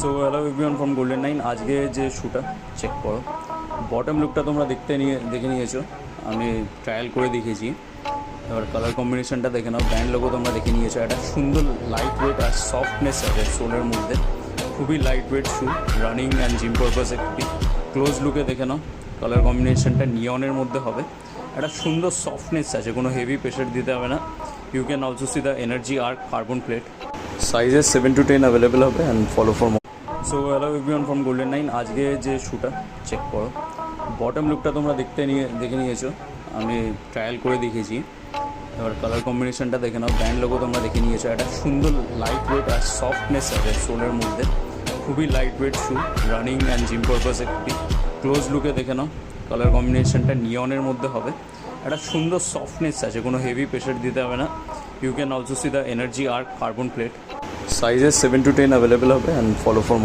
So hello everyone from Golden Nine. আজকে যে শ্যুটা check করো, বটম লুকটা তোমরা দেখে নিয়েছো, আমি ট্রায়াল করে দেখিয়েছি। এবার কালার কম্বিনেশনটা দেখে নাও, ব্র্যান্ড লোগো তোমরা দেখে নিয়েছো। একটা সুন্দর লাইট ওয়েট আর সফটনেস আছে সোলের মধ্যে, খুবই light weight shoe, running and gym পারপাসে খুবই। ক্লোজ লুকে দেখে নাও, কালার কম্বিনেশনটা নিয়নের মধ্যে হবে। একটা সুন্দর সফটনেস আছে, কোনো হেভি প্রেশার দিতে হবে না। You can also see the energy আর carbon plate. Sizes 7 to 10 available হবে and follow for. So hello everyone from Golden Nine. আজকে যে শ্যুটা চেক করো, বটম লুকটা তোমরা দেখে নিয়েছো, আমি ট্রায়াল করে দেখিয়েছি। এবার কালার কম্বিনেশনটা দেখে নাও, ব্র্যান্ড লোগো তোমরা দেখে নিয়েছো। একটা সুন্দর লাইট ওয়েট আর সফটনেস আছে সোলের মধ্যে, খুবই light weight shoe, running and gym পারপাসে খুবই। ক্লোজ লুকে দেখে নাও, কালার কম্বিনেশনটা নিয়নের মধ্যে হবে। একটা সুন্দর সফটনেস আছে, কোনো হেভি প্রেশার দিতে হবে না। You can also see the energy আর carbon plate. Sizes 7 to 10 available হবে অ্যান্ড ফলো ফর।